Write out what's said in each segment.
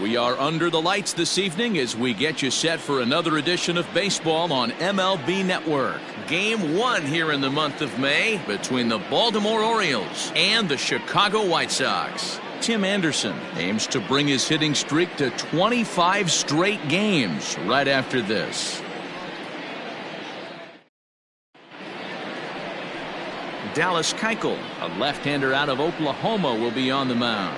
We are under the lights this evening as we get you set for another edition of baseball on MLB Network. Game 1 here in the month of May between the Baltimore Orioles and the Chicago White Sox. Tim Anderson aims to bring his hitting streak to 25 straight games right after this. Dallas Keuchel, a left-hander out of Oklahoma, will be on the mound.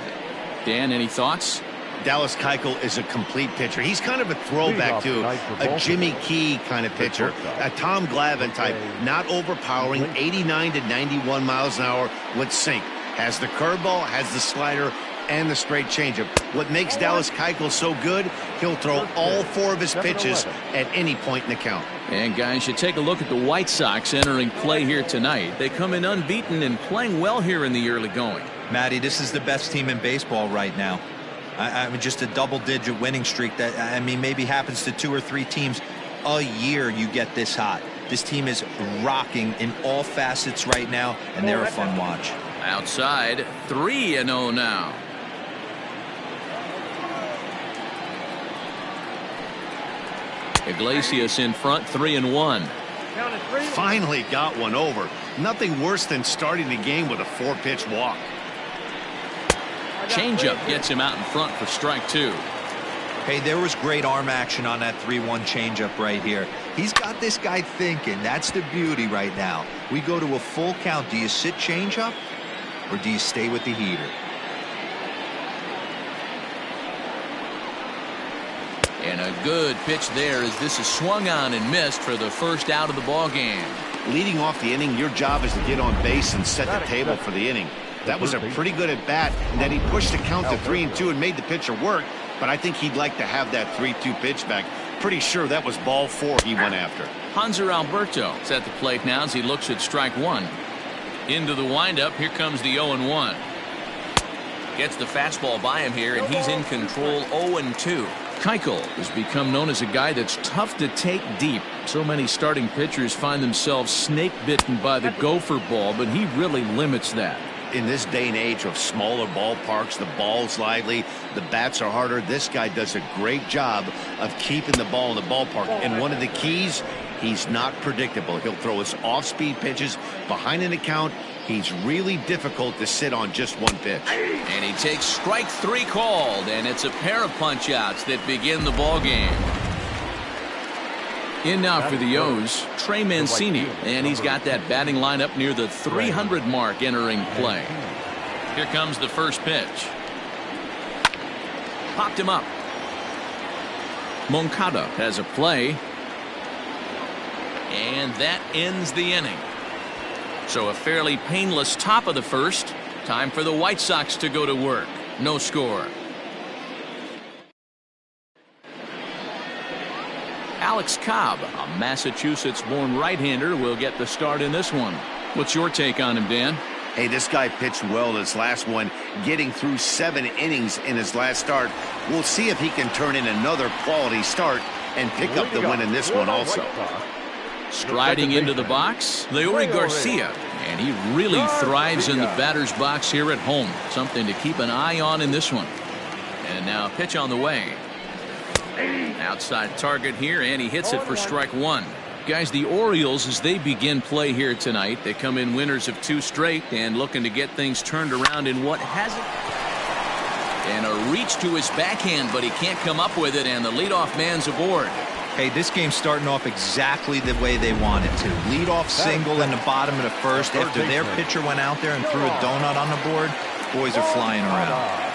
Dan, any thoughts? Dallas Keuchel is a complete pitcher. He's kind of a throwback to a Jimmy Key kind of pitcher, a Tom Glavine type, not overpowering, 89 to 91 miles an hour with sink. Has the curveball, has the slider, and the straight changeup. What makes Dallas Keuchel so good, he'll throw all 4 of his pitches at any point in the count. And guys, you take a look at the White Sox entering play here tonight. They come in unbeaten and playing well here in the early going. Matty, this is the best team in baseball right now. I mean, just a double-digit winning streak that, I mean, maybe happens to 2 or 3 teams a year you get this hot. This team is rocking in all facets right now, and they're a fun watch. Outside, 3-0 now. Iglesias in front, 3-1. Finally got one over. Nothing worse than starting the game with a 4-pitch walk. Changeup gets him out in front for strike 2. Hey, there was great arm action on that 3-1 changeup right here. He's got this guy thinking. That's the beauty right now. We go to a full count. Do you sit changeup or do you stay with the heater? And a good pitch there as this is swung on and missed for the first out of the ball game. Leading off the inning, your job is to get on base and set the table for the inning. That was a pretty good at bat, and then he pushed the count to 3-2 and made the pitcher work. But I think he'd like to have that 3-2 pitch back. Pretty sure that was ball 4 he went after. Hanser Alberto is at the plate now as he looks at strike 1. Into the windup, here comes the 0-1. Gets the fastball by him here, and he's in control 0-2. Keuchel has become known as a guy that's tough to take deep. So many starting pitchers find themselves snake bitten by the gopher ball, but he really limits that. In this day and age of smaller ballparks, the ball's lively, the bats are harder. This guy does a great job of keeping the ball in the ballpark. And one of the keys, he's not predictable. He'll throw his off-speed pitches behind an account. He's really difficult to sit on just one pitch. And he takes strike 3 called, and it's a pair of punch-outs that begin the ball game. In now for the O's, Trey Mancini, and he's got that batting lineup near the 300 mark entering play. Here comes the first pitch. Popped him up. Moncada has a play. And that ends the inning. So a fairly painless top of the first. Time for the White Sox to go to work. No score. Alex Cobb, a Massachusetts-born right-hander, will get the start in this one. What's your take on him, Dan? Hey, this guy pitched well in his last one, getting through 7 innings in his last start. We'll see if he can turn in another quality start and pick up the win in this one also. Striding into the box, Leury Garcia, and he really thrives in the batter's box here at home. Something to keep an eye on in this one. And now pitch on the way. Outside target here, and he hits it for strike 1. Guys, the Orioles, as they begin play here tonight, they come in winners of 2 straight and looking to get things turned around in what hasn't. And a reach to his backhand, but he can't come up with it, and the leadoff man's aboard. Hey, this game's starting off exactly the way they wanted to. Leadoff single in the bottom of the first after their pitcher went out there and threw a donut on the board. Boys are flying around.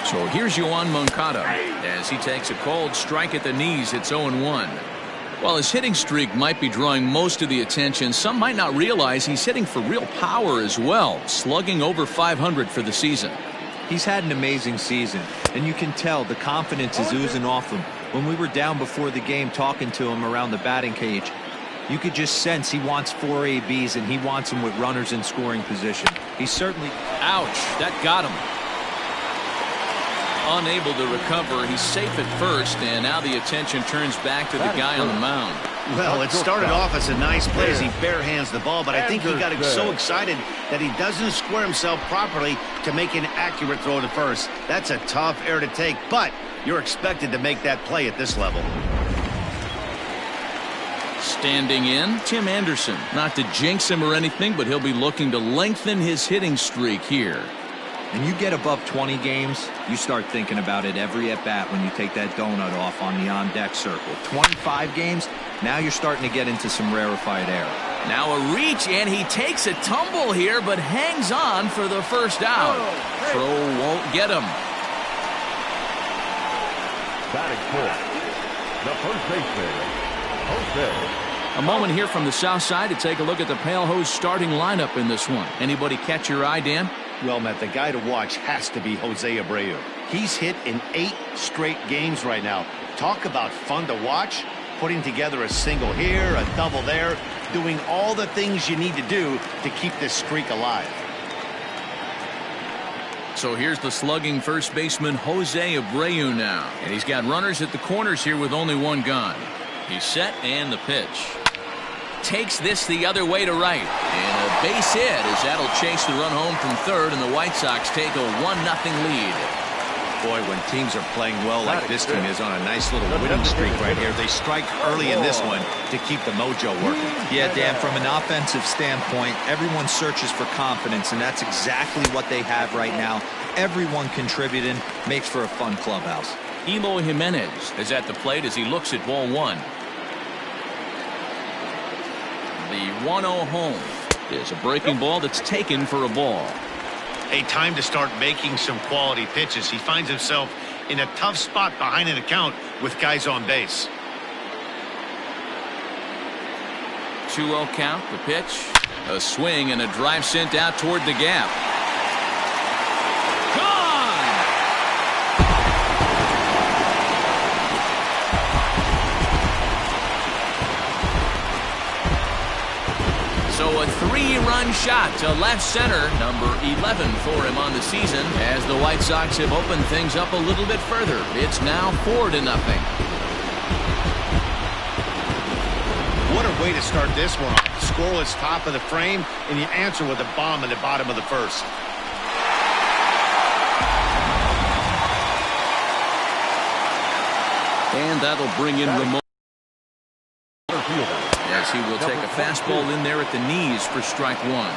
So here's Yoan Moncada as he takes a cold strike at the knees. It's 0-1. While his hitting streak might be drawing most of the attention, some might not realize he's hitting for real power as well, slugging over 500 for the season. He's had an amazing season, and you can tell the confidence is oozing off him. When we were down before the game talking to him around the batting cage, you could just sense he wants 4 ABs and he wants them with runners in scoring position. He's certainly... Ouch, that got him. Unable to recover. He's safe at first, and now the attention turns back to the guy on the mound. Well, it started off as a nice play as he barehands the ball, but I think he got so excited that he doesn't square himself properly to make an accurate throw to first. That's a tough error to take, but you're expected to make that play at this level. Standing in, Tim Anderson. Not to jinx him or anything, but he'll be looking to lengthen his hitting streak here. And you get above 20 games, you start thinking about it every at-bat when you take that donut off on the on-deck circle. 25 games, now you're starting to get into some rarefied air. Now a reach, and he takes a tumble here, but hangs on for the first out. Throw won't get him. Batting fourth, the first baseman, Jose. A moment here from the south side to take a look at the Pale Hose starting lineup in this one. Anybody catch your eye, Dan? Well, Matt, the guy to watch has to be Jose Abreu. He's hit in 8 straight games right now. Talk about fun to watch. Putting together a single here, a double there, doing all the things you need to do to keep this streak alive. So here's the slugging first baseman Jose Abreu now. And he's got runners at the corners here with only one gone. He's set, and the pitch. Takes this the other way to right. And a base hit as that'll chase the run home from third, and the White Sox take a 1-0 lead. Boy, when teams are playing well like this team is on a nice little winning streak right here, they strike early in this one to keep the mojo working. Yeah, Dan, from an offensive standpoint, everyone searches for confidence, and that's exactly what they have right now. Everyone contributing makes for a fun clubhouse. Eloy Jimenez is at the plate as he looks at ball one. The 1-0 home is a breaking ball that's taken for a ball. A time to start making some quality pitches. He finds himself in a tough spot behind an account with guys on base. 2-0 count, the pitch, a swing, and a drive sent out toward the gap. So a 3-run shot to left center, number 11 for him on the season, as the White Sox have opened things up a little bit further. It's now 4-0. What a way to start this one off. Scoreless top of the frame, and you answer with a bomb in the bottom of the first. And that'll bring in Ramon, as he will take a fastball in there at the knees for strike one.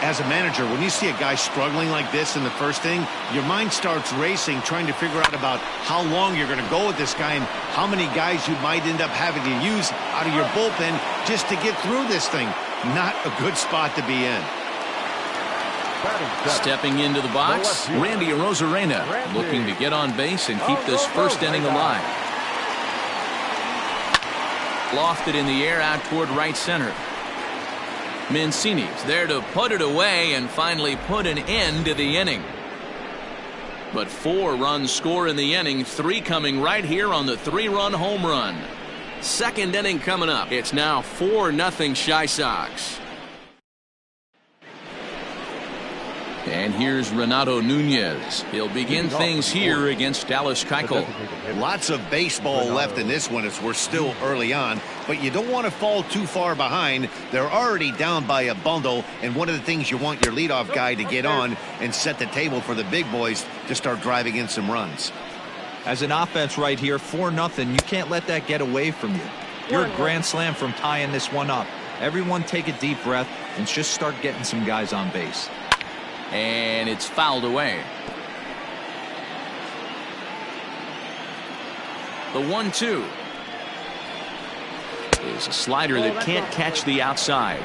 As a manager, when you see a guy struggling like this in the first inning, your mind starts racing, trying to figure out about how long you're going to go with this guy and how many guys you might end up having to use out of your bullpen just to get through this thing. Not a good spot to be in. Stepping into the box, Randy Arozarena, looking to get on base and keep this first inning alive. Lofted in the air out toward right center. Mancini's there to put it away and finally put an end to the inning. But 4 runs score in the inning, 3 coming right here on the 3-run home run. Second inning coming up. It's now 4-0 Chi Sox. And here's Renato Nunez. He'll begin things here against Dallas Keuchel. Lots of baseball left in this one as we're still early on, but you don't want to fall too far behind. They're already down by a bundle, and one of the things you want your leadoff guy to get on and set the table for the big boys to start driving in some runs. As an offense right here, 4-0, you can't let that get away from you. You're a grand slam from tying this one up. Everyone take a deep breath and just start getting some guys on base. And it's fouled away. The 1-2 is a slider that can't catch the outside.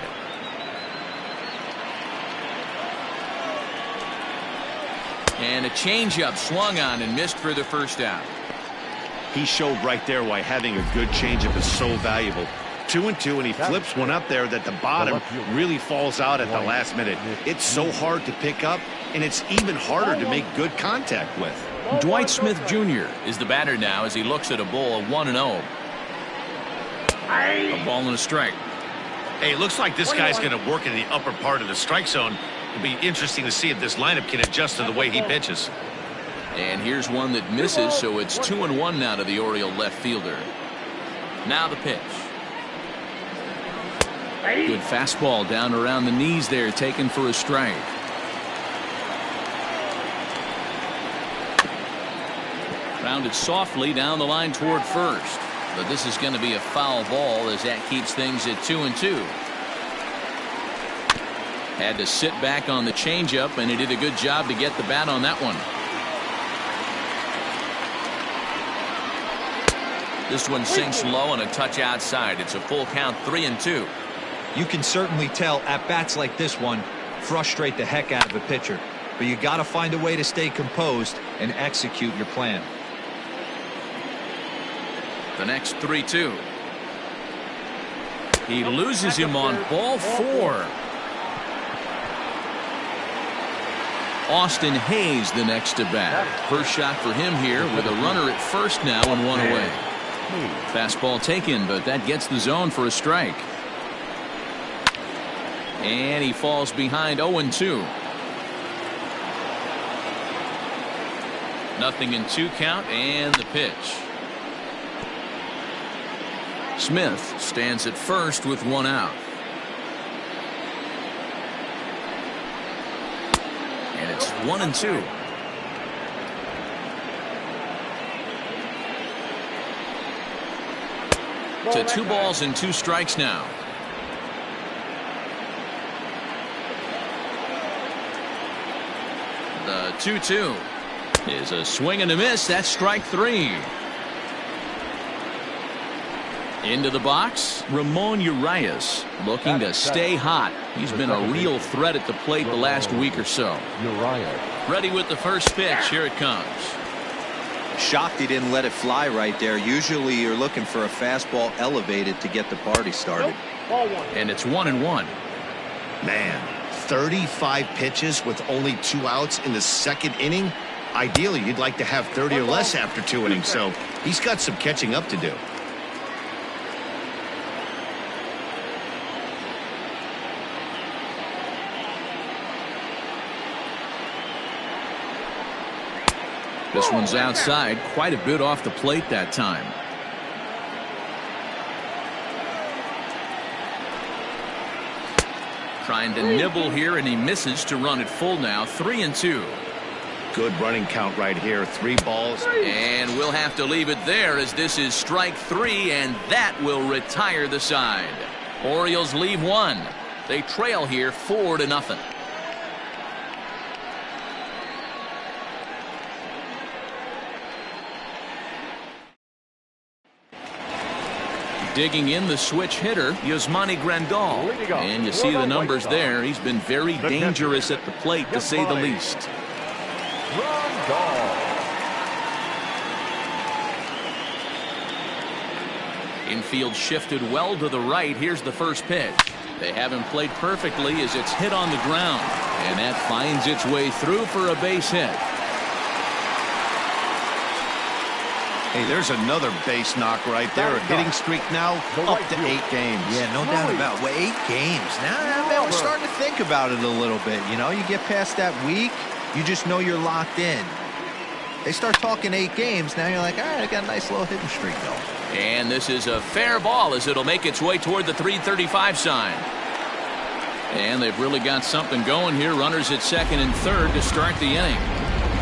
And a changeup swung on and missed for the first out. He showed right there why having a good changeup is so valuable. 2-2, and he flips one up there that the bottom really falls out at the last minute. It's so hard to pick up, and it's even harder to make good contact with. Dwight Smith Jr. is the batter now as he looks at a ball of 1-0. A ball and a strike. Hey, it looks like this guy's going to work in the upper part of the strike zone. It'll be interesting to see if this lineup can adjust to the way he pitches. And here's one that misses, so it's 2-1 now to the Oriole left fielder. Now the pitch. Good fastball down around the knees there, taken for a strike. Grounded softly down the line toward first. But this is going to be a foul ball as that keeps things at 2-2. Had to sit back on the changeup, and he did a good job to get the bat on that one. This one sinks low and a touch outside. It's a full count, 3-2. You can certainly tell at bats like this one frustrate the heck out of a pitcher, but you got to find a way to stay composed and execute your plan. The next 3-2. He loses him on ball 4. Austin Hayes the next to bat. First shot for him here with a runner at first now and one away. Fastball taken, but that gets the zone for a strike. And he falls behind 0-2. 0-2 count and the pitch. Smith stands at first with one out. And it's 1-2. To 2 balls and 2 strikes now. The 2-2 is a swing and a miss. That's strike 3. Into the box, Ramon Urias looking to stay hot. He's been a real threat at the plate the last week or so. Ready with the first pitch. Here it comes. Shocked he didn't let it fly right there. Usually you're looking for a fastball elevated to get the party started. And it's 1-1. Man, 35 pitches with only 2 outs in the second inning. Ideally, you'd like to have 30 or less after 2 innings, so he's got some catching up to do. This one's outside, quite a bit off the plate that time. Trying to nibble here, and he misses to run it full now. 3-2. Good running count right here. 3 balls. And we'll have to leave it there as this is strike 3, and that will retire the side. Orioles leave 1. They trail here 4-0. Digging in the switch hitter, Yasmani Grandal. And you see the numbers there. He's been very dangerous at the plate, to say the least. Infield shifted well to the right. Here's the first pitch. They haven't played perfectly as it's hit on the ground. And that finds its way through for a base hit. Hey, there's another base knock right there. A hitting streak now up to 8 games. Yeah, no doubt about it. Well, 8 games. Now, man, we're starting to think about it a little bit. You know, you get past that week, you just know you're locked in. They start talking 8 games, now you're like, all right, I got a nice little hitting streak going. And this is a fair ball as it'll make its way toward the 335 sign. And they've really got something going here. Runners at second and third to start the inning.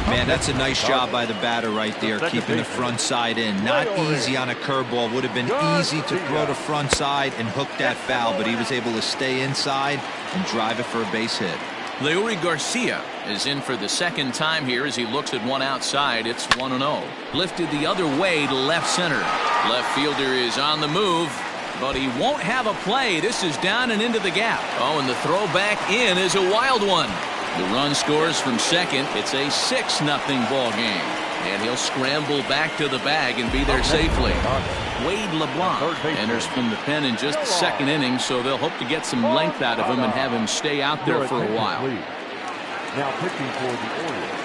Man, that's a nice job by the batter right there, keeping the front side in. Not easy on a curveball. Would have been easy to throw the front side and hook that foul, but he was able to stay inside and drive it for a base hit. Leury Garcia is in for the second time here as he looks at one outside. It's 1-0. Lifted the other way to left center. Left fielder is on the move, but he won't have a play. This is down and into the gap. Oh, and the throw back in is a wild one. The run scores from second. It's a 6-0 ball game. And he'll scramble back to the bag and be there safely. Wade LeBlanc enters from the pen in just the second inning, so they'll hope to get some length out of him and have him stay out there for a while. Now pitching for the Orioles,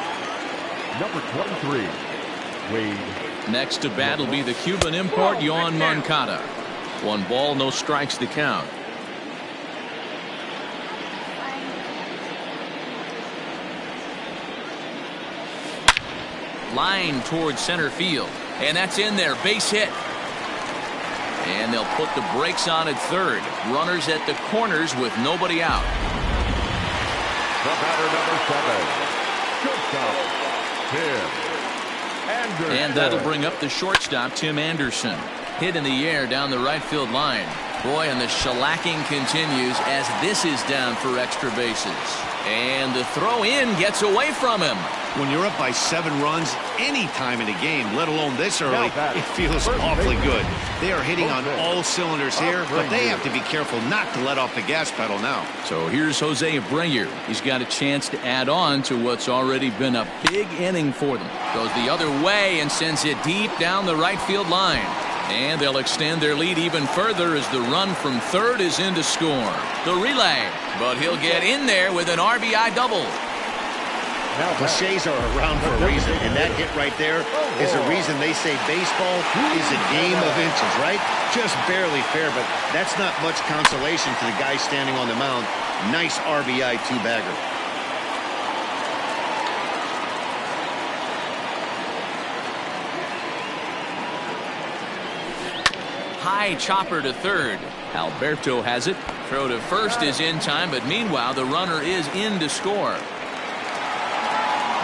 number 23, Wade. Next to bat will be the Cuban import, Yoan Moncada. 1 ball, no strikes to count. Line towards center field, and that's in there. Base hit. And they'll put the brakes on at third. Runners at the corners with nobody out. The batter, number 7, shortstop, Tim Anderson. And that'll bring up the shortstop, Tim Anderson. Hit in the air down the right field line. Boy, and the shellacking continues as this is down for extra bases. And the throw in gets away from him. When you're up by 7 runs any time in a game, let alone this early, it feels awfully good. They are hitting on all cylinders here, but they have to be careful not to let off the gas pedal now. So here's Jose Abreu. He's got a chance to add on to what's already been a big inning for them. Goes the other way and sends it deep down the right field line. And they'll extend their lead even further as the run from third is in to score. The relay, but he'll get in there with an RBI double. Cliches are around for a reason, and that hit right there is the reason they say baseball is a game of inches, right? Just barely fair, but that's not much consolation to the guy standing on the mound. Nice RBI two-bagger. High chopper to third. Alberto has it. Throw to first is in time, but meanwhile the runner is in to score.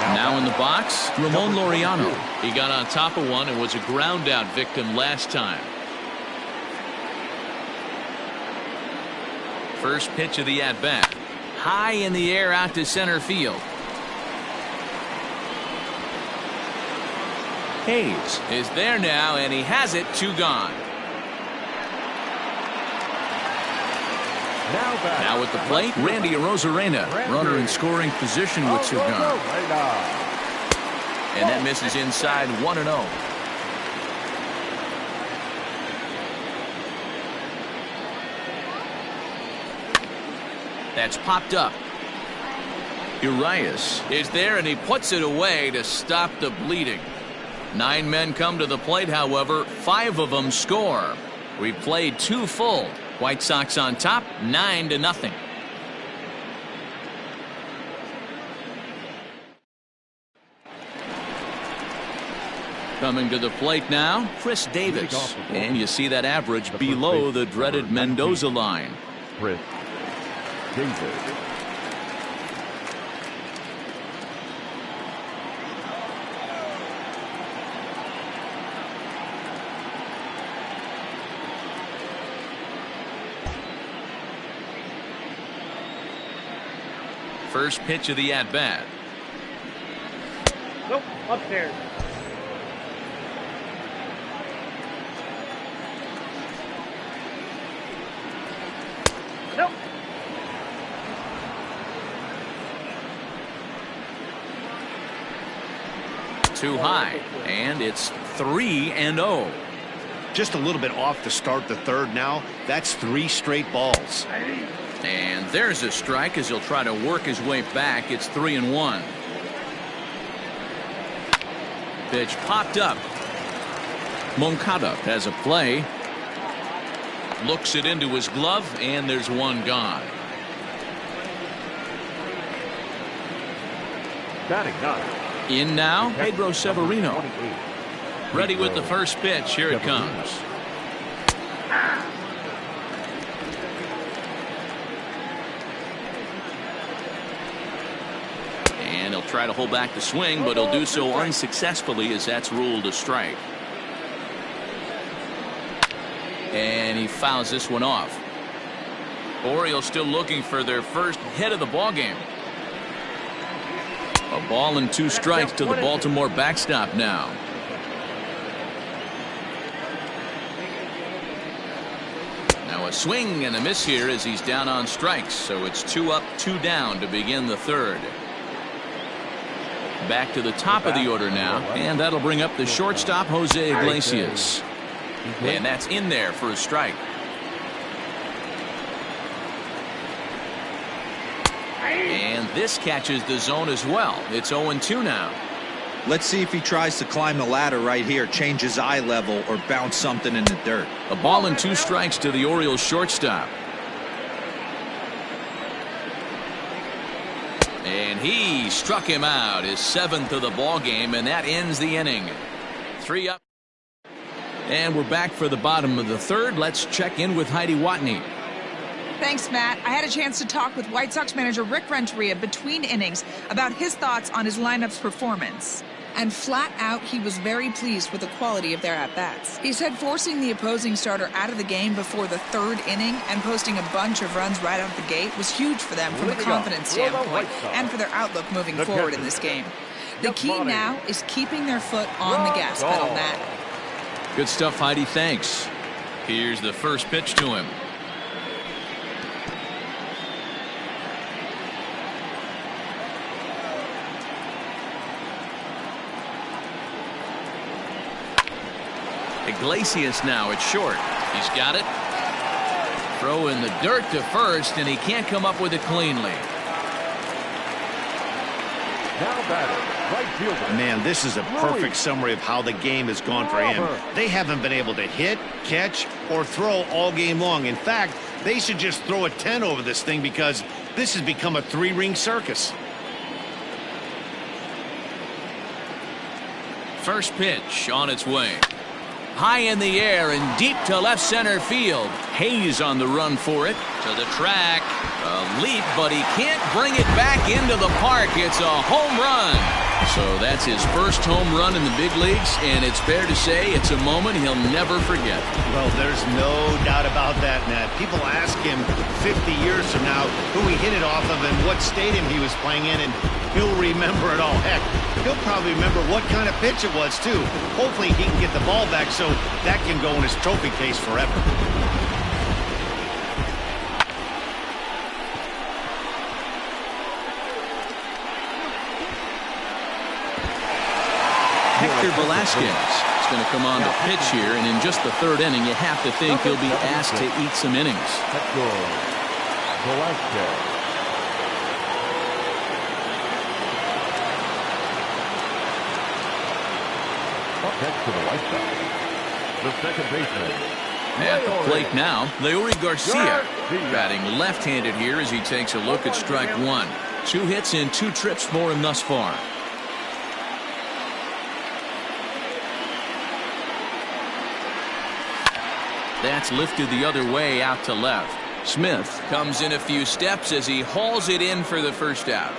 Now in the box, Ramon Laureano. He got on top of one and was a ground out victim last time. First pitch of the at bat. High in the air out to center field. Hayes is there now, and he has it. 2 gone. Now at the plate, Randy Arozarena, runner in scoring position with 2 gone. And that misses inside 1-0. That's popped up. Urias is there, and he puts it away to stop the bleeding. 9 men come to the plate, however, 5 of them score. We played 2 full. White Sox on top, 9-0. Coming to the plate now, Chris Davis. And you see that average below the dreaded Mendoza line. Chris Davis. First pitch of the at-bat. Nope, upstairs. Nope. Too high, and it's 3-0. Just a little bit off to start the third now. That's 3 straight balls. And there's a strike as he'll try to work his way back. It's 3-1. Pitch popped up. Moncada has a play. Looks it into his glove, and there's 1 gone. Batting 9. In now, Pedro Severino. Ready with the first pitch. Here it comes. And he'll try to hold back the swing, but he'll do so unsuccessfully as that's ruled a strike. And he fouls this one off. Orioles still looking for their first hit of the ballgame. A ball and 2 strikes to the Baltimore backstop now. Now a swing and a miss here as he's down on strikes, so it's 2 up, 2 down to begin the third. Back to the top of the order now, and that'll bring up the shortstop, Jose Iglesias. And that's in there for a strike. And this catches the zone as well. It's 0-2 now. Let's see if he tries to climb the ladder right here, change his eye level, or bounce something in the dirt. A ball and 2 strikes to the Orioles shortstop. And he struck him out, his 7th of the ball game, and that ends the inning. 3 up. And we're back for the bottom of the third. Let's check in with Heidi Watney. Thanks, Matt. I had a chance to talk with White Sox manager Rick Renteria between innings about his thoughts on his lineup's performance. And flat out, he was very pleased with the quality of their at-bats. He said forcing the opposing starter out of the game before the third inning and posting a bunch of runs right out the gate was huge for them from a confidence standpoint and for their outlook moving forward in this game. The key now is keeping their foot on the gas pedal, Matt. Good stuff, Heidi. Thanks. Here's the first pitch to him. Iglesias now at short. He's got it. Throw in the dirt to first, and he can't come up with it cleanly. Now batting, right fielder. Man, this is a perfect summary of how the game has gone for him. They haven't been able to hit, catch, or throw all game long. In fact, they should just throw a 10 over this thing because this has become a three-ring circus. First pitch on its way. High in the air and deep to left center field. Hayes on the run for it. To the track. A leap, but he can't bring it back into the park. It's a home run. So that's his first home run in the big leagues, and it's fair to say it's a moment he'll never forget. Well, there's no doubt about that, Matt. People ask him 50 years from now who he hit it off of and what stadium he was playing in, and he'll remember it all. Heck, he'll probably remember what kind of pitch it was, too. Hopefully he can get the ball back so that can go in his trophy case forever. Hector Velasquez is going to come on to pitch here, and in just the third inning, you have to think he'll be asked to eat some innings. Hector Velasquez. Up next to the White Sox, the second baseman. At the plate now, Leury Garcia, batting left-handed here as he takes a look at strike one. 2 hits and 2 trips for him thus far. That's lifted the other way out to left. Smith comes in a few steps as he hauls it in for the first out.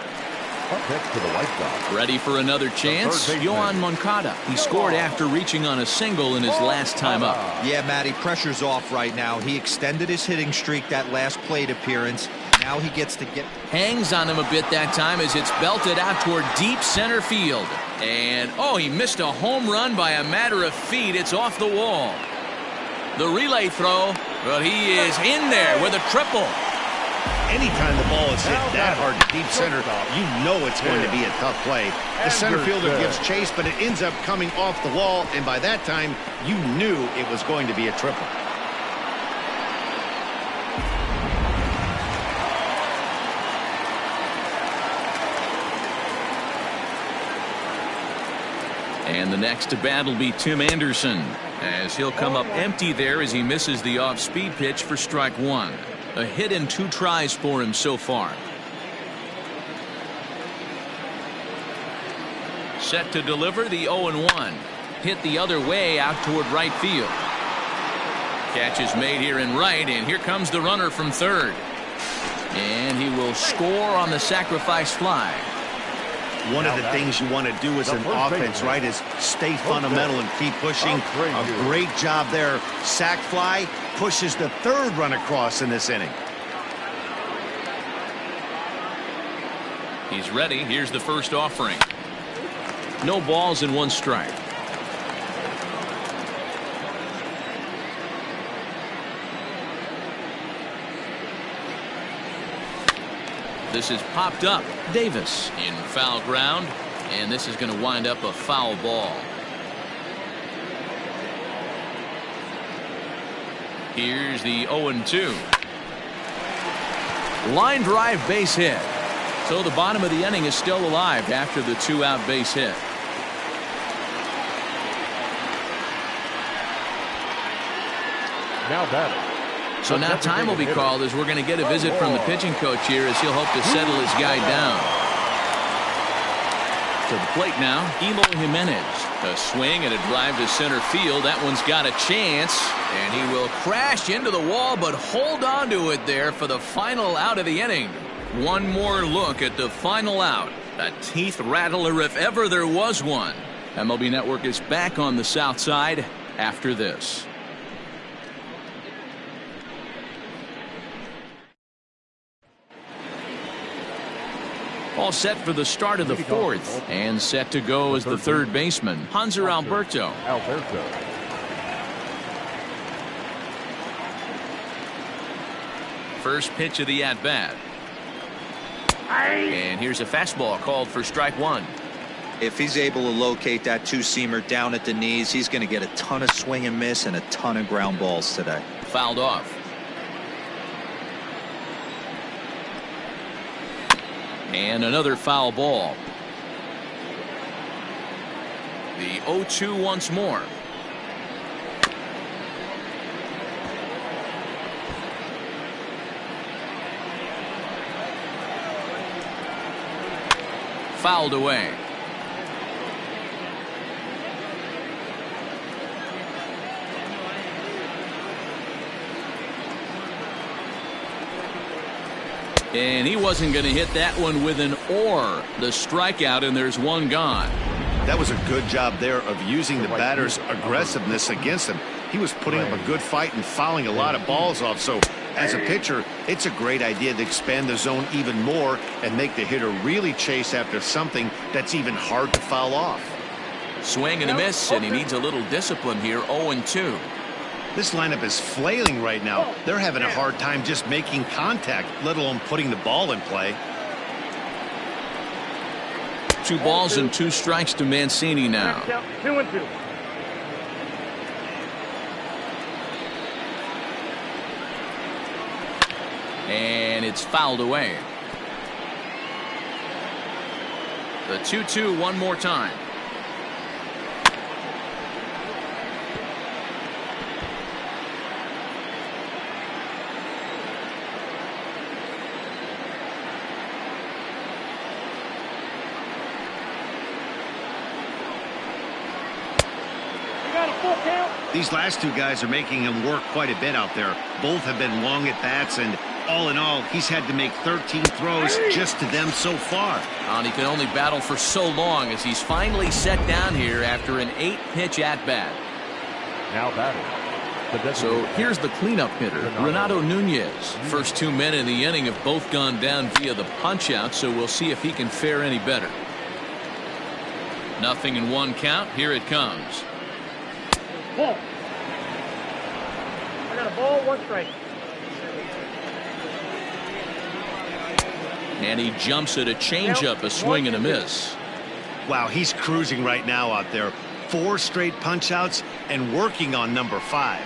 Up next to the White Sox. Ready for another chance? Yohan Moncada. He scored after reaching on a single in his last time up. Yeah, Matty, pressure's off right now. He extended his hitting streak that last plate appearance. Now he gets to get... Hangs on him a bit that time as it's belted out toward deep center field. And, oh, he missed a home run by a matter of feet. It's off the wall. The relay throw, but he is in there with a triple. Anytime the ball is hit that hard to deep center, you know it's going to be a tough play. The center fielder gives chase, but it ends up coming off the wall, and by that time, you knew it was going to be a triple. And the next to bat will be Tim Anderson, as he'll come up empty there as he misses the off-speed pitch for strike one. A hit and 2 tries for him so far. Set to deliver the 0-1. Hit the other way out toward right field. Catch is made here in right, and here comes the runner from third. And he will score on the sacrifice fly. One of the things you want to do as an offense, right, is stay fundamental and keep pushing. A great job there. Sac fly pushes the third run across in this inning. He's ready. Here's the first offering. No balls and 1 strike. This is popped up. Davis in foul ground, and this is going to wind up a foul ball. Here's the 0-2. Line drive base hit. So the bottom of the inning is still alive after the 2-out base hit. Now batting. So now time will be called as we're going to get a visit from the pitching coach here as he'll hope to settle his guy down. To the plate now, Elo Jimenez. A swing and a drive to center field. That one's got a chance, and he will crash into the wall, but hold on to it there for the final out of the inning. One more look at the final out. A teeth rattler if ever there was one. MLB Network is back on the south side after this. All set for the start of the fourth, and set to go as the third baseman, Hanser Alberto. First pitch of the at-bat. And here's a fastball called for strike one. If he's able to locate that two-seamer down at the knees, he's going to get a ton of swing and miss and a ton of ground balls today. Fouled off. And another foul ball. The 0-2 once more. Fouled away. And he wasn't going to hit that one with an or. The strikeout, and there's one gone. That was a good job there of using the batter's aggressiveness against him. He was putting up a good fight and fouling a lot of balls off. So as a pitcher, it's a great idea to expand the zone even more and make the hitter really chase after something that's even hard to foul off. Swing and a miss, and he needs a little discipline here. 0-2. This lineup is flailing right now. They're having a hard time just making contact, let alone putting the ball in play. 2 balls and 2 strikes to Mancini now. 2-2. And it's fouled away. The 2-2 one more time. These last two guys are making him work quite a bit out there. Both have been long at bats, and all in all, he's had to make 13 throws just to them so far. And he can only battle for so long as he's finally set down here after an 8-pitch at bat. Now batting. So here's the cleanup hitter, Renato Nunez. First 2 men in the inning have both gone down via the punch-out, so we'll see if he can fare any better. 0-1 count. Here it comes. Ball. I got a ball, 1 strike. And he jumps at a changeup, a swing and a miss. Wow, he's cruising right now out there. 4 straight punch-outs and working on number 5.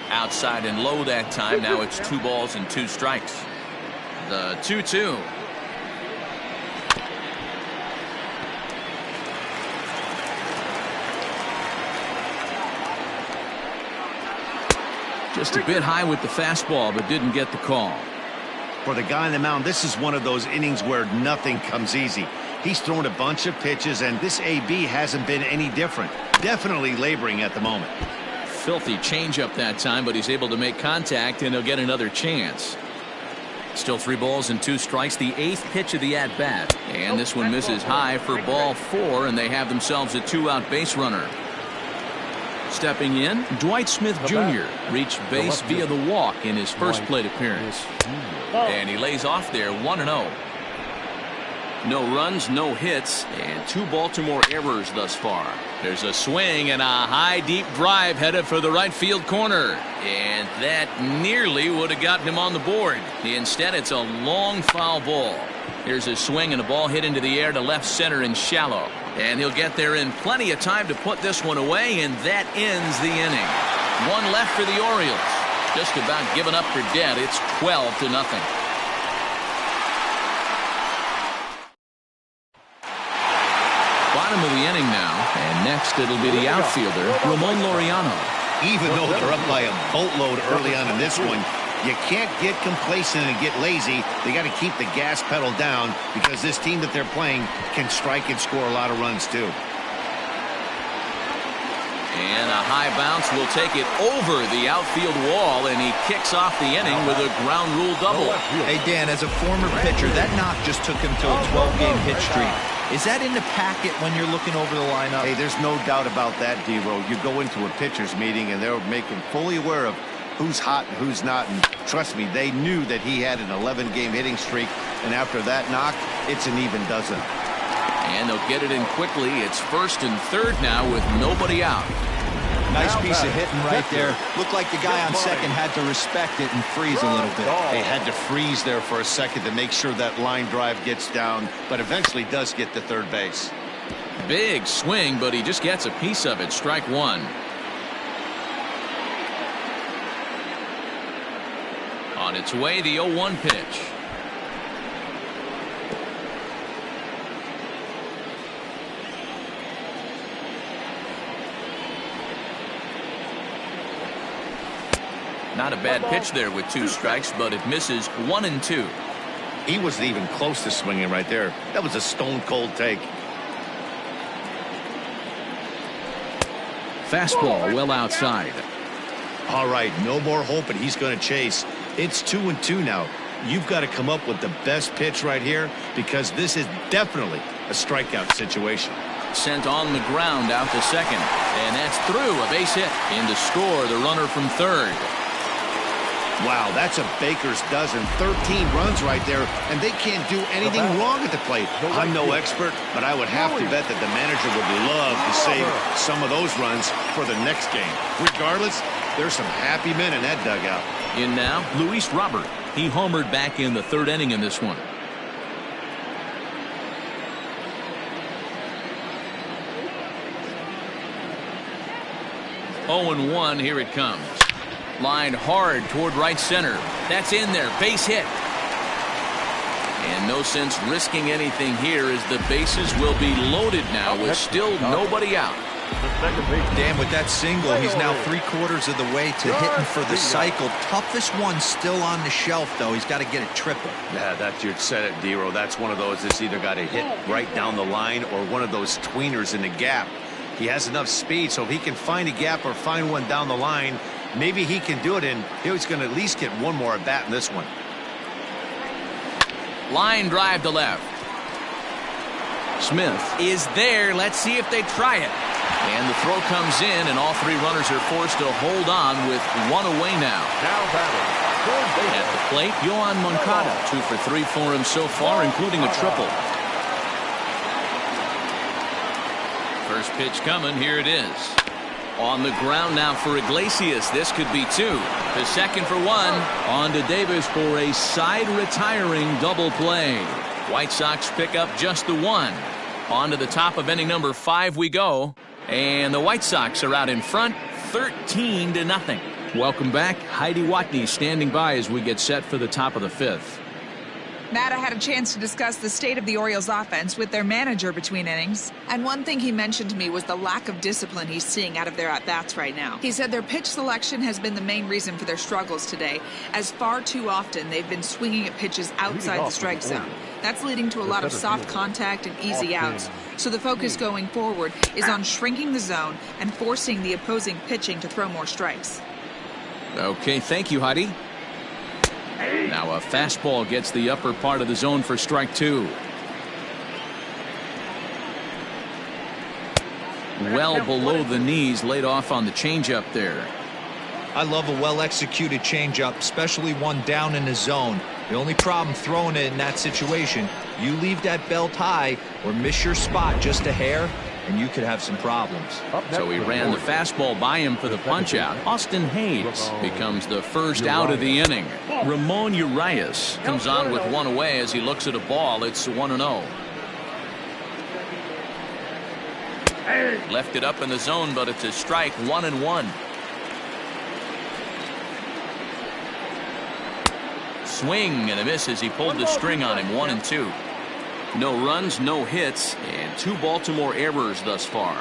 Outside and low that time. Now it's 2 balls and 2 strikes. The 2-2. Just a bit high with the fastball, but didn't get the call. For the guy on the mound, this is one of those innings where nothing comes easy. He's thrown a bunch of pitches, and this AB hasn't been any different. Definitely laboring at the moment. Filthy changeup that time, but he's able to make contact, and he'll get another chance. Still 3 balls and 2 strikes. The 8th pitch of the at-bat. And this one misses high for ball 4, and they have themselves a 2-out base runner. Stepping in, Dwight Smith Jr. reached base via the walk in his first plate appearance. And he lays off there 1-0. No runs, no hits, and 2 Baltimore errors thus far. There's a swing and a high deep drive headed for the right field corner. And that nearly would have gotten him on the board. Instead, it's a long foul ball. Here's a swing and a ball hit into the air to left center and shallow. And he'll get there in plenty of time to put this one away, and that ends the inning. 1 left for the Orioles. Just about given up for dead. It's 12-0. Bottom of the inning now, and next it'll be the outfielder, Ramon Laureano. Even though they're up by a boatload early on in this one, You can't get complacent and get lazy. They got to keep the gas pedal down because this team that they're playing can strike and score a lot of runs too. And a high bounce will take it over the outfield wall, and he kicks off the inning with a ground rule double. Hey, Dan, as a former pitcher, that knock just took him to a 12-game hit streak. Is that in the packet when you're looking over the lineup? Hey, there's no doubt about that, D-Row. You go into a pitcher's meeting, and they're making fully aware of who's hot and who's not. And trust me, they knew that he had an 11-game hitting streak, and after that knock, it's an even dozen. And they'll get it in quickly. It's first and third now with nobody out. Nice piece of hitting right there. Looked like the guy on second had to respect it and freeze a little bit. They had to freeze there for a second to make sure that line drive gets down, but eventually does get to third base. Big swing, but he just gets a piece of it. Strike one. On its way, the 0-1 pitch. Not a bad pitch there with 2 strikes, but it misses 1 and 2. He wasn't even close to swinging right there. That was a stone-cold take. Fastball well outside. All right, no more hoping he's going to chase. It's 2-2 now. You've got to come up with the best pitch right here because this is definitely a strikeout situation. Sent on the ground out to second, and that's through. A base hit. In to score the runner from third. Wow, that's a baker's dozen. 13 runs right there, and they can't do anything wrong at the plate. I'm no expert, but I would have to bet that the manager would love to save some of those runs for the next game. Regardless, there's some happy men in that dugout. In now, Luis Robert. He homered back in the third inning in this one. Oh and 1, here it comes. Lined hard toward right center. That's in there. Base hit. And no sense risking anything here as the bases will be loaded now with still nobody out. Dan, with that single, he's now 3/4 of the way to hitting for the cycle. Toughest one still on the shelf, though. He's got to get it triple. Yeah, that's you said it, D-Row. That's one of those that's either got to hit right down the line or one of those tweeners in the gap. He has enough speed, so if he can find a gap or find one down the line, maybe he can do it, and he's going to at least get one more at bat in this one. Line drive to left. Smith is there. Let's see if they try it. And the throw comes in, and all 3 runners are forced to hold on with 1 away now. At the plate, Yohan Moncada, 2 for 3 for him so far, including a triple. First pitch coming. Here it is. On the ground now for Iglesias. This could be 2. To second for 1. On to Davis for a side retiring double play. White Sox pick up just the 1. On to the top of inning number 5 we go. And the White Sox are out in front 13-0. Welcome back. Heidi Watney standing by as we get set for the top of the 5th. Matt, I had a chance to discuss the state of the Orioles offense with their manager between innings. And one thing he mentioned to me was the lack of discipline he's seeing out of their at-bats right now. He said their pitch selection has been the main reason for their struggles today, as far too often they've been swinging at pitches outside the strike zone. That's leading to a lot of soft contact and easy outs. So the focus going forward is on shrinking the zone and forcing the opposing pitching to throw more strikes. Okay, thank you, Heidi. Now a fastball gets the upper part of the zone for strike 2. Well below the knees, laid off on the changeup there. I love a well-executed changeup, especially one down in the zone. The only problem throwing it in that situation, you leave that belt high or miss your spot just a hair, and you could have some problems. So he ran the fastball by him for the punch-out. Austin Hayes becomes the first out of the inning. Ramon Urias comes on with 1 away as he looks at a ball. It's 1-0. Left it up in the zone, but it's a strike. 1-1. Swing and a miss as he pulled the string on him. 1-2. No runs, no hits, and 2 Baltimore errors thus far.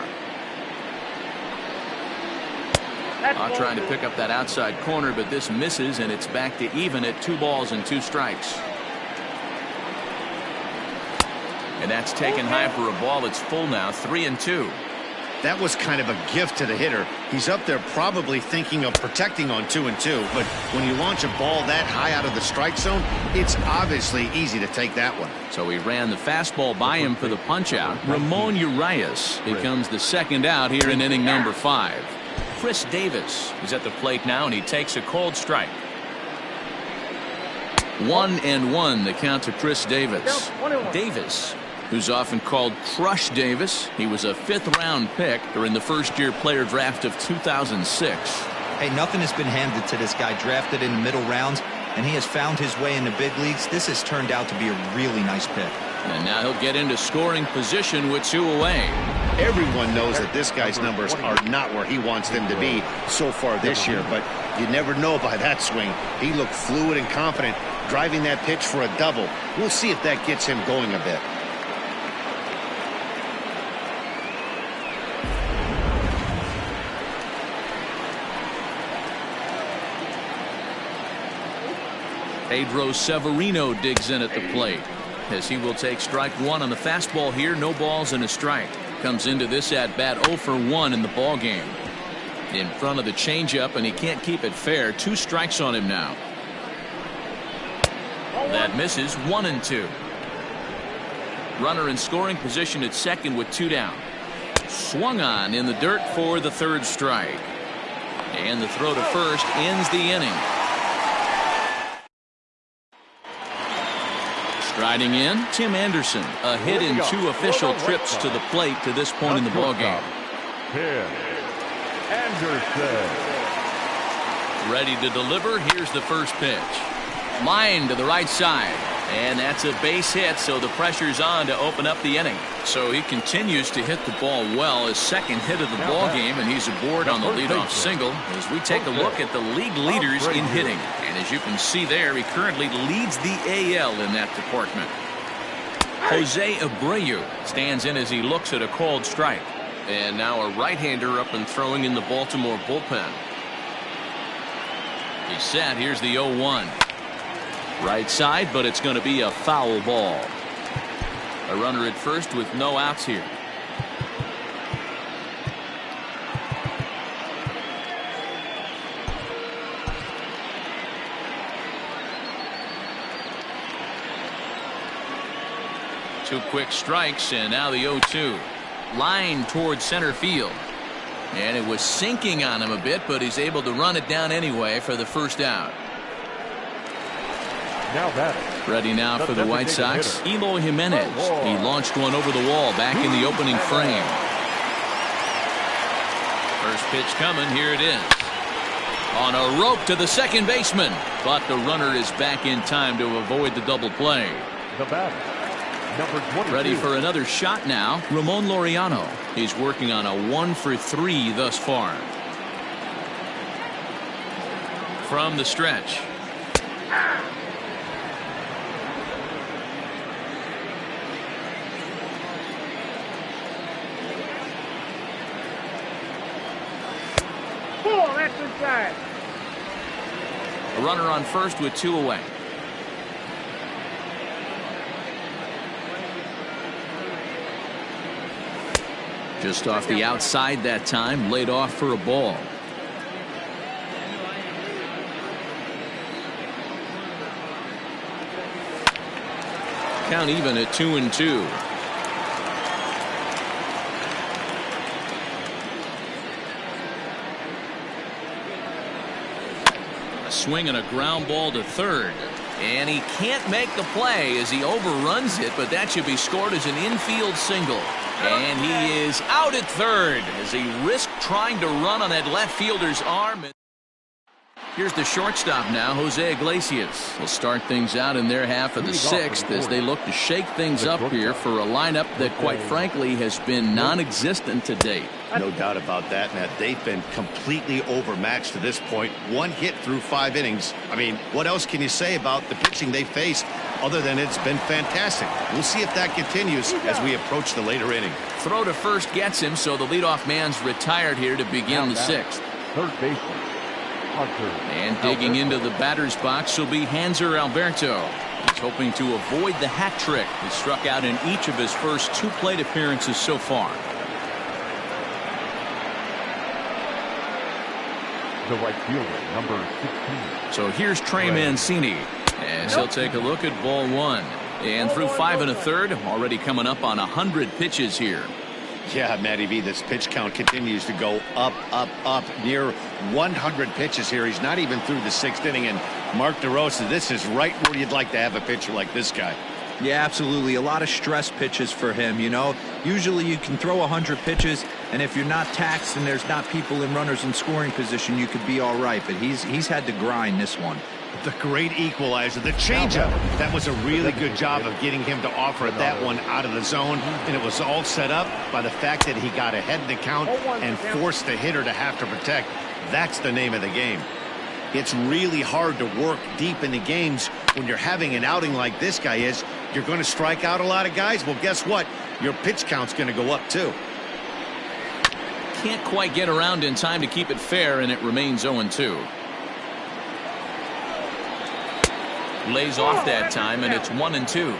Trying to pick up that outside corner, but this misses, and it's back to even at 2 balls and 2 strikes. And that's taken high for a ball. It's full now, 3-2. That was kind of a gift to the hitter. He's up there probably thinking of protecting on 2-2, but when you launch a ball that high out of the strike zone, it's obviously easy to take that one. So he ran the fastball by him for the punch out. Ramon Urias becomes the second out here in inning number 5. Chris Davis is at the plate now, and he takes a cold strike. 1-1 the count to Chris Davis. Davis, who's often called Crush Davis. He was a 5th-round pick during the first-year player draft of 2006. Hey, nothing has been handed to this guy. Drafted in the middle rounds, and he has found his way in the big leagues. This has turned out to be a really nice pick. And now he'll get into scoring position with 2 away. Everyone knows that this guy's numbers are not where he wants them to be so far this year, but you never know by that swing. He looked fluid and confident, driving that pitch for a double. We'll see if that gets him going a bit. Pedro Severino digs in at the plate, as he will take strike 1 on the fastball here. No balls and a strike. Comes into this at bat 0 for 1 in the ball game. In front of the changeup, and he can't keep it fair. 2 strikes on him now. That misses. 1-2. Runner in scoring position at second with 2 down. Swung on in the dirt for the 3rd strike. And the throw to first ends the inning. Striding in, Tim Anderson, a hit in 2 official trips to the plate to this point in the ballgame. Anderson. Ready to deliver. Here's the first pitch. Line to the right side. And that's a base hit, so the pressure's on to open up the inning. So he continues to hit the ball well. His 2nd hit of the ball game, and he's aboard on the leadoff single as we take a look at the league leaders in hitting. And as you can see there, he currently leads the AL in that department. Jose Abreu stands in as he looks at a called strike. And now a right-hander up and throwing in the Baltimore bullpen. He's set. Here's the 0-1. Right side, but it's going to be a foul ball. A runner at first with no outs here. Two quick strikes, and now the 0-2. Line towards center field. And it was sinking on him a bit, but he's able to run it down anyway for the first out. Now batting. Ready now for the White Sox, Eloy Jimenez. He launched one over the wall back in the opening frame. First pitch coming. Here it is. On a rope to the second baseman. But the runner is back in time to avoid the double play. The batter, number 22. Ready for another shot now, Ramon Laureano. He's working on a 1 for 3 thus far. From the stretch. That's inside. A runner on first with 2 away. Just off the outside that time, laid off for a ball. Count even at 2-2. A swing and a ground ball to third. And he can't make the play as he overruns it, but that should be scored as an infield single. And he is out at third as he risked trying to run on that left fielder's arm. Here's the shortstop now, Jose Iglesias. Will start things out in their half of the 6th as they look to shake things up here for a lineup that, quite frankly, has been non-existent to date. No doubt about that, Matt. They've been completely overmatched to this point. 1 hit through 5 innings. I mean, what else can you say about the pitching they faced other than it's been fantastic? We'll see if that continues as we approach the later inning. Throw to first gets him, so the leadoff man's retired here to begin the 6th. third baseman, Hunter. And digging into the batter's box will be Hanser Alberto. He's hoping to avoid the hat trick. He struck out in each of his first 2 plate appearances so far. The right fielder, number 16. So here's Trey Mancini, as he'll take a look at ball 1. And through 5 1/3, already coming up on 100 pitches here. Yeah, Matty V, this pitch count continues to go up, up, up, near 100 pitches here. He's not even through the 6th inning. And Mark DeRosa, this is right where you'd like to have a pitcher like this guy. Yeah, absolutely. A lot of stress pitches for him, you know. Usually you can throw 100 pitches, and if you're not taxed and there's not people in runners in scoring position, you could be all right. But he's had to grind this one. The great equalizer, the changeup. That was a really good job of getting him to offer that one out of the zone. And it was all set up by the fact that he got ahead in the count and forced the hitter to have to protect. That's the name of the game. It's really hard to work deep in the games when you're having an outing like this guy is. You're going to strike out a lot of guys. Well, guess what? Your pitch count's going to go up too. Can't quite get around in time to keep it fair, and it remains 0-2. Lays off that time, and it's 1-2.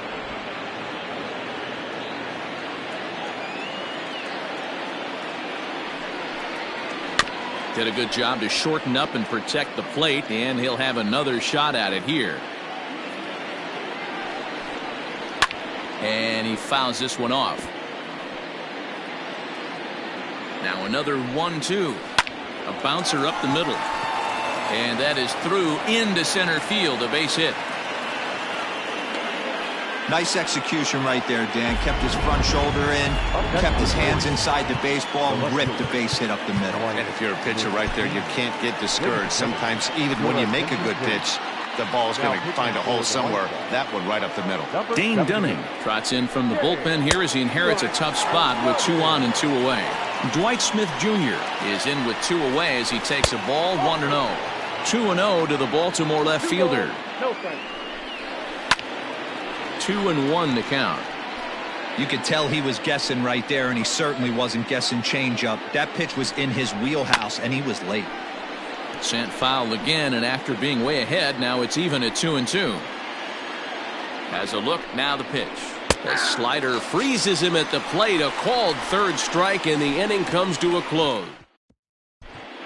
Did a good job to shorten up and protect the plate, and he'll have another shot at it here. And he fouls this one off. Now another 1-2. A bouncer up the middle. And that is through into center field, a base hit. Nice execution right there, Dan. Kept his front shoulder in, kept his hands inside the baseball, and ripped the base hit up the middle. And if you're a pitcher right there, you can't get discouraged. Sometimes even when you make a good pitch, the ball's going to find a hole somewhere. That one right up the middle. Dane Dunning trots in from the bullpen here as he inherits a tough spot with 2 on and 2 away. Dwight Smith Jr. is in with 2 away as he takes a ball 1-0. 2-0 to the Baltimore left fielder. 2-1 to count. You could tell he was guessing right there, and he certainly wasn't guessing changeup. That pitch was in his wheelhouse, and he was late. Sent foul again, and after being way ahead, now it's even at 2-2. Has a look, now the pitch. The slider freezes him at the plate. A called 3rd strike, and the inning comes to a close.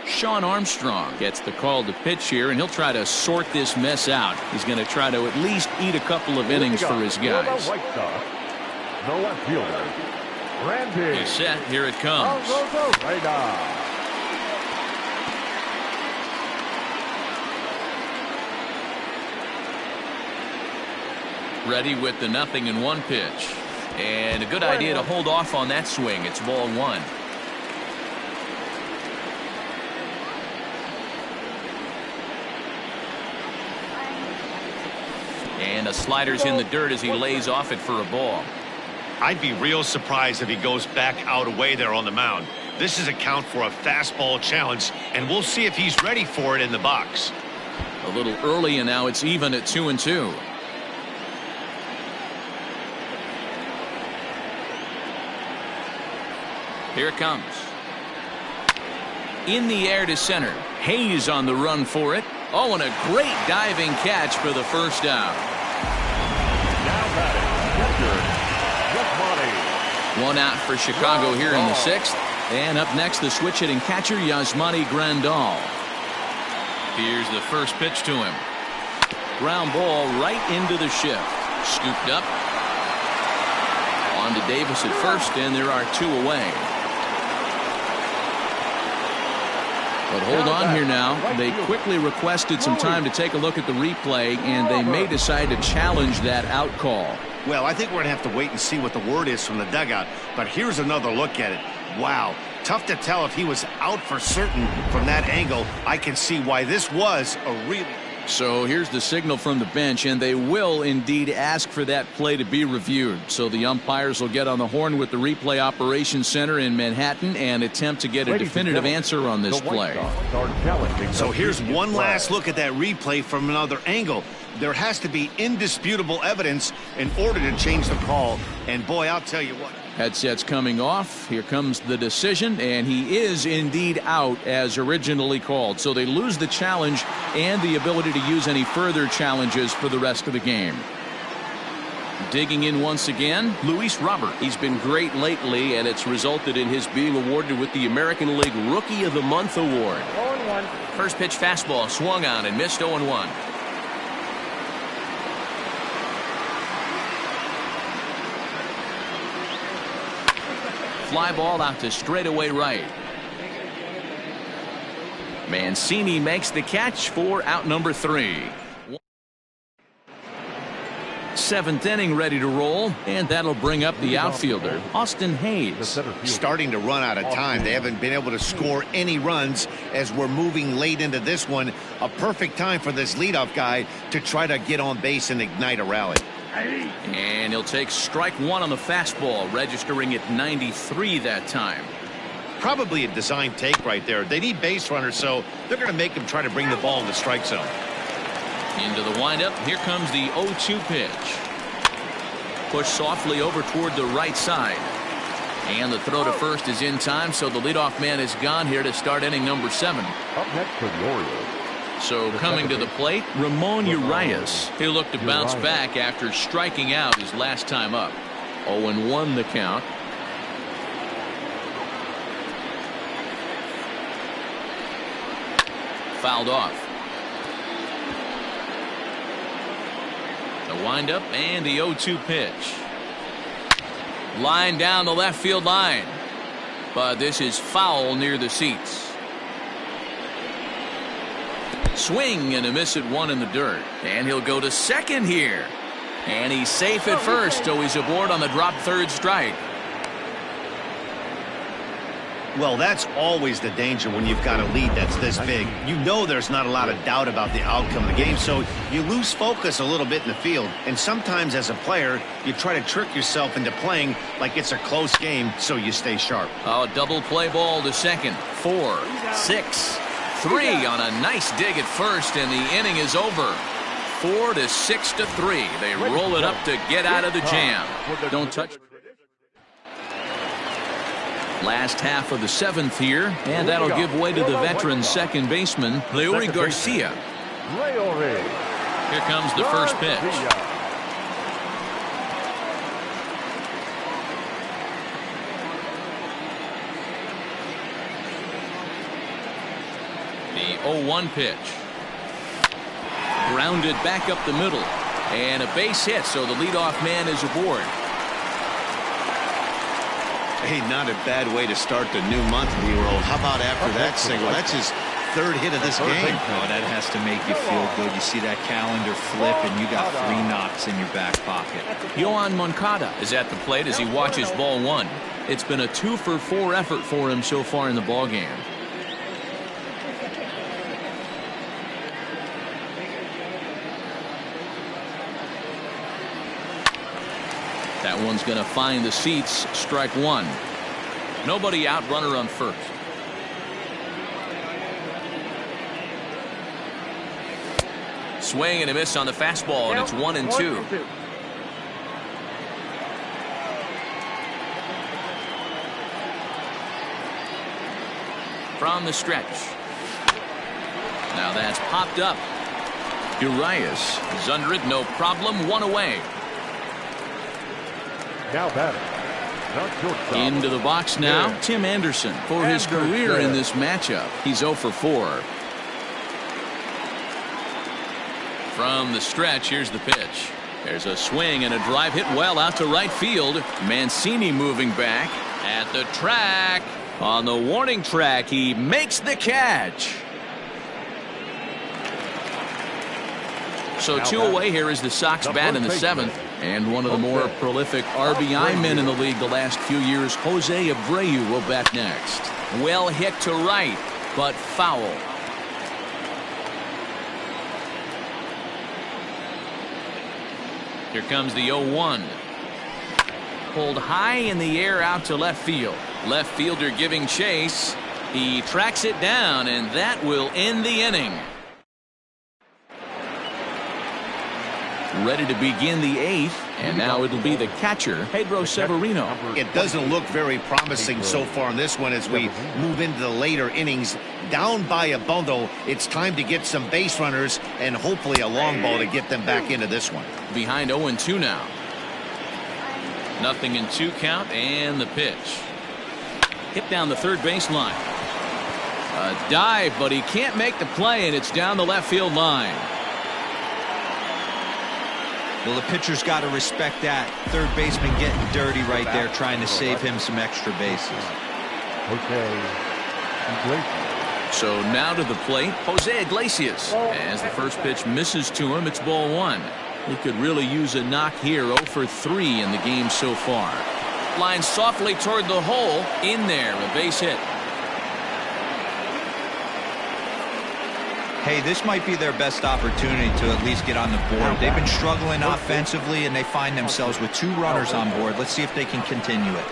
Sean Armstrong gets the call to pitch here, and he'll try to sort this mess out. He's going to try to at least eat a couple of innings for his guys. The left fielder, Randy. He's set. Here it comes. Ready with the 0-1 pitch. And a good idea to hold off on that swing. It's ball 1. And a slider's in the dirt as he lays off it for a ball. I'd be real surprised if he goes back out away there on the mound. This is a count for a fastball challenge, and we'll see if he's ready for it in the box. A little early, and now it's even at 2-2. Here it comes. In the air to center. Hayes on the run for it. Oh, and a great diving catch for the first out. Now batting, catcher, Yasmani. 1 out for Chicago here in the 6th. And up next, the switch hitting catcher, Yasmani Grandal. Here's the first pitch to him. Ground ball right into the shift. Scooped up. On to Davis at first, and there are 2 away. But hold on here now. They quickly requested some time to take a look at the replay, and they may decide to challenge that out call. Well, I think we're going to have to wait and see what the word is from the dugout. But here's another look at it. Wow. Tough to tell if he was out for certain from that angle. I can see why this was a really... So here's the signal from the bench, and they will indeed ask for that play to be reviewed. So the umpires will get on the horn with the replay operations center in Manhattan and attempt to get a definitive answer on this play. So here's one last look at that replay from another angle. There has to be indisputable evidence in order to change the call. And boy, I'll tell you what. Headsets coming off. Here comes the decision, and he is indeed out as originally called. So they lose the challenge and the ability to use any further challenges for the rest of the game. Digging in once again, Luis Robert. He's been great lately, and it's resulted in his being awarded with the American League Rookie of the Month award. 0-1. First pitch fastball swung on and missed. 0-1. Fly ball out to straightaway right. Mancini makes the catch for out number 3. 7th inning ready to roll, and that'll bring up the outfielder, Austin Hayes. Starting to run out of time. They haven't been able to score any runs as we're moving late into this one. A perfect time for this leadoff guy to try to get on base and ignite a rally. And he'll take strike 1 on the fastball, registering at 93 that time. Probably a design take right there. They need base runners, so they're going to make him try to bring the ball in the strike zone. Into the windup. Here comes the 0-2 pitch. Push softly over toward the right side. And the throw to first is in time, so the leadoff man is gone here to start inning number 7. Up next for the Orioles. So coming to the plate, Ramon Urias. He'll look to bounce back after striking out his last time up. 0-1 the count. Fouled off. The windup and the 0-2 pitch. Line down the left field line. But this is foul near the seats. Swing and a miss at 1 in the dirt. And he'll go to second here. And he's safe at first, so he's aboard on the drop third strike. Well, that's always the danger when you've got a lead that's this big. You know there's not a lot of doubt about the outcome of the game, so you lose focus a little bit in the field. And sometimes as a player, you try to trick yourself into playing like it's a close game so you stay sharp. Oh, double play ball to second. 4, 6, 3 on a nice dig at first, and the inning is over. 4-6-3. They roll it up to get out of the jam. Don't touch. Last half of the 7th here, and that'll give way to the veteran second baseman, Leury Garcia. Here comes the first pitch. The 0-1 pitch. Grounded back up the middle. And a base hit, so the leadoff man is aboard. Hey, not a bad way to start the new month, Nero. How about after that single? That's his 3rd hit of this game. Oh, that has to make you feel good. You see that calendar flip, and you got 3 knocks in your back pocket. Yohan Moncada is at the plate as he watches ball 1. It's been a 2-for-4 effort for him so far in the ballgame. That one's going to find the seats. Strike 1. Nobody out, runner on first. Swing and a miss on the fastball, and it's 1-2. From the stretch. Now that's popped up. Urias is under it, no problem. 1 away. Now batting. Into the box now, Tim Anderson for his career in this matchup. He's 0 for 4. From the stretch, here's the pitch. There's a swing and a drive hit well out to right field. Mancini moving back at the track. On the warning track, he makes the catch. So 2 away here is the Sox bat in the 7th. And one of the more prolific RBI men in the league the last few years, Jose Abreu, will bat next. Well hit to right, but foul. Here comes the 0-1. Pulled high in the air out to left field. Left fielder giving chase. He tracks it down, and that will end the inning. Ready to begin the 8th. And now it'll be the catcher, Pedro Severino. It doesn't look very promising so far in this one as we move into the later innings. Down by a bundle, it's time to get some base runners and hopefully a long ball to get them back into this one. Behind 0-2 now. 0-2 count, and the pitch. Hit down the third baseline. A dive, but he can't make the play, and it's down the left field line. Well, the pitcher's got to respect that. Third baseman getting dirty right there, trying to save him some extra bases. So now to the plate, Jose Iglesias. As the first pitch misses to him, it's ball one. He could really use a knock here. 0 for 3 in the game so far. Line softly toward the hole. In there, a base hit. Hey, this might be their best opportunity to at least get on the board. They've been struggling offensively, and they find themselves with 2 runners on board. Let's see if they can continue it.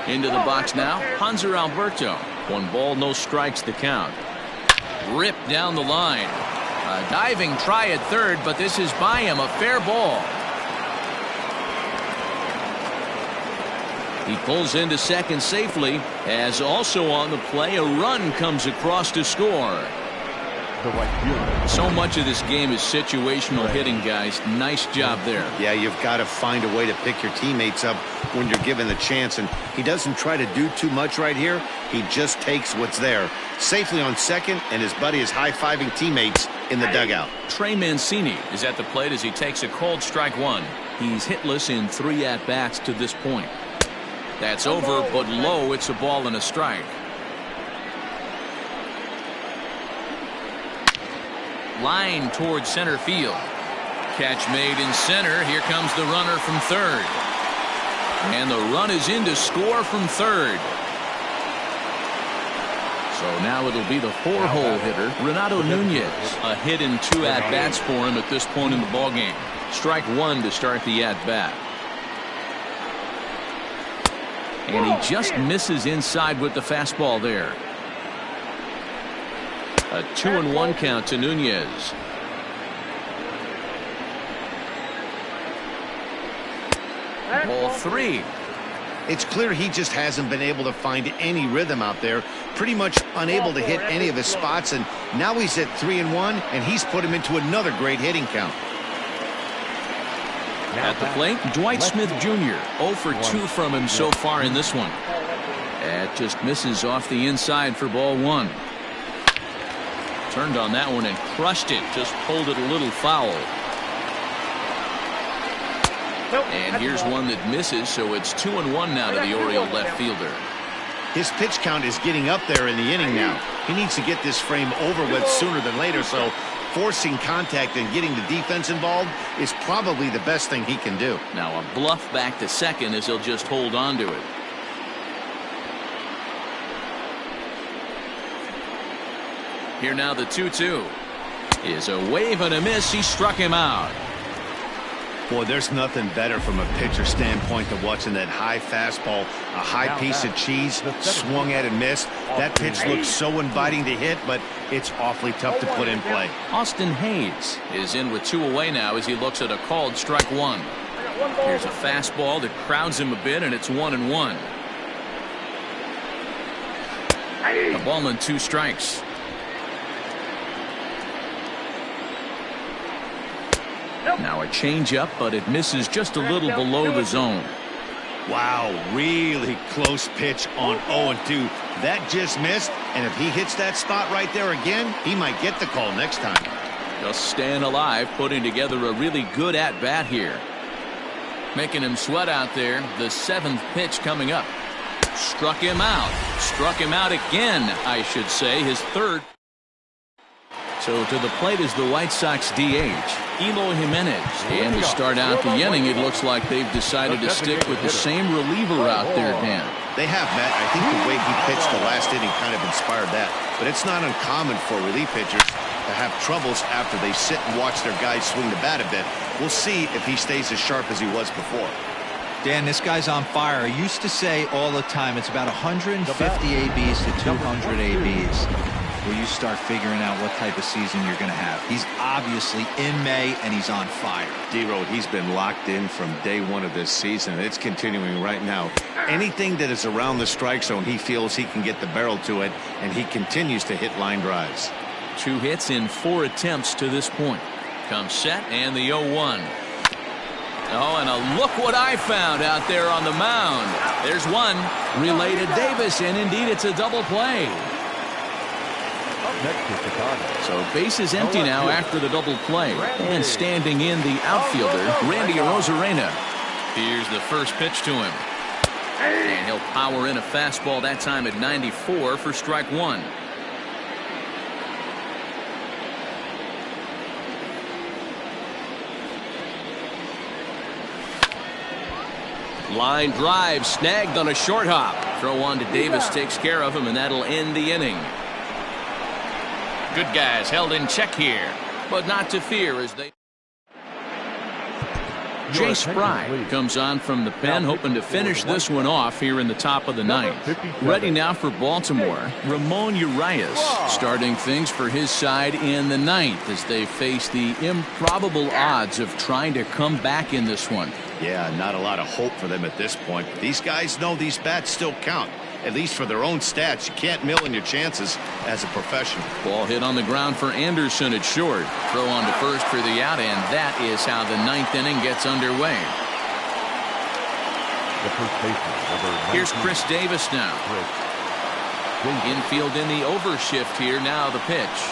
Into the box now, Hanser Alberto. 1 ball, no strikes to count. Ripped down the line. A diving try at third, but this is by him, a fair ball. He pulls into second safely, as also on the play, a run comes across to score. So much of this game is situational hitting, guys. Nice job there. Yeah, you've got to find a way to pick your teammates up when you're given the chance, and he doesn't try to do too much right here. He just takes what's there. Safely on second, and his buddy is high-fiving teammates in the dugout. Trey Mancini is at the plate as he takes a called strike one. He's hitless in 3 at-bats to this point. That's over, but low. It's a ball and a strike. Line towards center field. Catch made in center. Here comes the runner from third. And the run is in to score from third. So now it'll be the 4-hole hitter, Renato Nunez. A hit in 2 at-bats for him at this point in the ballgame. Strike 1 to start the at-bat. And he just misses inside with the fastball there. A 2-1 count to Nunez. Ball 3. It's clear he just hasn't been able to find any rhythm out there. Pretty much unable to hit any of his spots, and now he's at 3-1, and he's put him into another great hitting count. At the plate, Dwight Smith Jr. 0 for 2 from him so far in this one. That just misses off the inside for ball 1. Turned on that one and crushed it. Just pulled it a little foul. And here's one that misses, so it's 2-1 now to the Oriole left fielder. His pitch count is getting up there in the inning now. He needs to get this frame over with sooner than later, so forcing contact and getting the defense involved is probably the best thing he can do. Now a bluff back to second as he'll just hold on to it. Here now the 2-2 is a wave and a miss. He struck him out. Boy, there's nothing better from a pitcher standpoint than watching that high fastball, a high piece of cheese, swung at and missed. That pitch looks so inviting to hit, but it's awfully tough to put in play. Austin Hayes is in with 2 away now as he looks at a called strike 1. Here's a fastball that crowds him a bit, and it's 1-1. A ball and 2 strikes. Now a changeup, but it misses just a little below the zone. Wow, really close pitch on 0-2. That just missed, and if he hits that spot right there again, he might get the call next time. Just staying alive, putting together a really good at-bat here. Making him sweat out there. The 7th pitch coming up. Struck him out. Struck him out again, I should say, his 3rd. So to the plate is the White Sox DH, Eloy Jimenez. And to start out the inning, it looks like they've decided to stick with the same reliever out there, Dan. They have, Matt. I think the way he pitched the last inning kind of inspired that. But it's not uncommon for relief pitchers to have troubles after they sit and watch their guys swing the bat a bit. We'll see if he stays as sharp as he was before. Dan, this guy's on fire. I used to say all the time it's about 150 ABs to 200 ABs. where you start figuring out what type of season you're going to have. He's obviously in May, and he's on fire. D-Road, he's been locked in from day one of this season. It's continuing right now. Anything that is around the strike zone, he feels he can get the barrel to it, and he continues to hit line drives. 2 hits in 4 attempts to this point. Comes set, and the 0-1. Oh, and a look what I found out there on the mound. There's one. Relay to Davis, and indeed it's a double play. Next to Chicago. So base is empty now after the double play. And standing in the outfielder, Randy Arozarena. Here's the first pitch to him. And he'll power in a fastball that time at 94 for strike 1. Line drive snagged on a short hop. Throw on to Davis takes care of him, and that'll end the inning. Good guys held in check here, but not to fear as they. Jay Spry comes on from the pen, hoping to finish this one off here in the top of the 9th. Ready now for Baltimore, Ramon Urias starting things for his side in the 9th as they face the improbable odds of trying to come back in this one. Yeah, not a lot of hope for them at this point. These guys know these bats still count, at least for their own stats. You can't mill in your chances as a professional. Ball hit on the ground for Anderson at short. Throw on to first for the out, and that is how the 9th inning gets underway. The first baseman, number 19. Here's Chris Davis now. Infield in the overshift here. Now the pitch.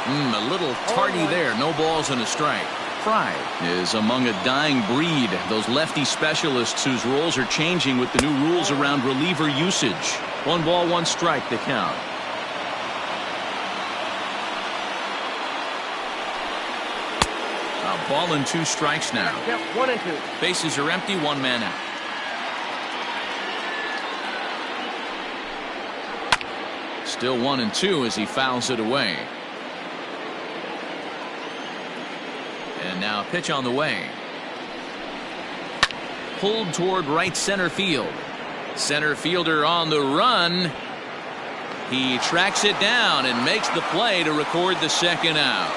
A little tardy there. No balls and a strike. Fry is among a dying breed, those lefty specialists whose roles are changing with the new rules around reliever usage. 1 ball, 1 strike, the count. A ball and 2 strikes now. 1 and 2. Bases are empty, 1 man out. Still 1 and 2 as he fouls it away. And now a pitch on the way. Pulled toward right center field. Center fielder on the run. He tracks it down and makes the play to record the 2nd out.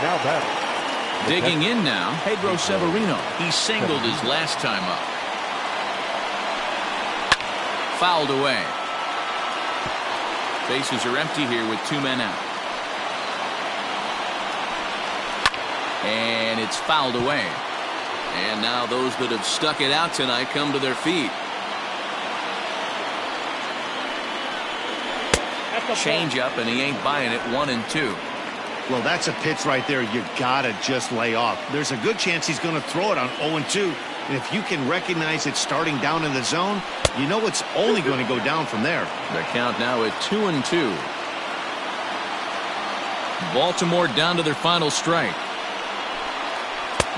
Now batting. Digging in now, Pedro Severino. He singled his last time up. Fouled away. Bases are empty here with 2 men out. And it's fouled away. And now those that have stuck it out tonight come to their feet. Change up, and he ain't buying it. 1 and 2. Well, that's a pitch right there you gotta just lay off. There's a good chance he's going to throw it on 0 and 2. And if you can recognize it starting down in the zone, you know it's only going to go down from there. The count now at 2 and 2. Baltimore down to their final strike.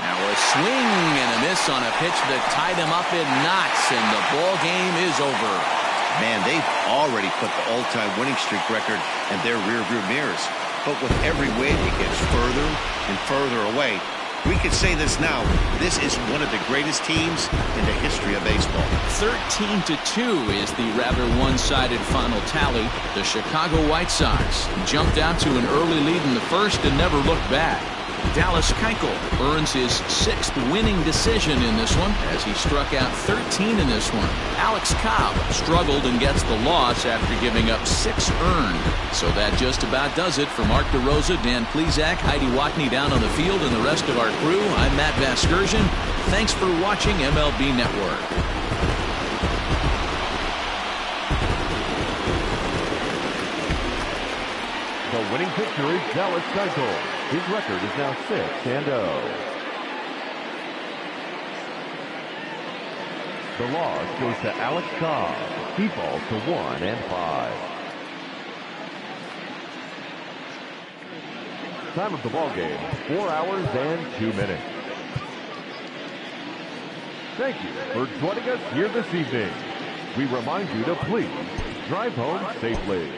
Now a swing and a miss on a pitch that tied him up in knots, and the ball game is over. Man, they've already put the all-time winning streak record in their rearview mirrors. But with every win, it gets further and further away. We could say this now. This is one of the greatest teams in the history of baseball. 13-2 is the rather one-sided final tally. The Chicago White Sox jumped out to an early lead in the first and never looked back. Dallas Keuchel earns his 6th winning decision in this one as he struck out 13 in this one. Alex Cobb struggled and gets the loss after giving up 6 earned. So that just about does it for Mark DeRosa, Dan Plesac, Heidi Watney down on the field, and the rest of our crew. I'm Matt Vasgersian. Thanks for watching MLB Network. The winning pitcher is Dallas Keuchel. His record is now 6-0. The loss goes to Alex Cobb. He falls to 1-5. Time of the ball game, 4 hours and 2 minutes. Thank you for joining us here this evening. We remind you to please drive home safely.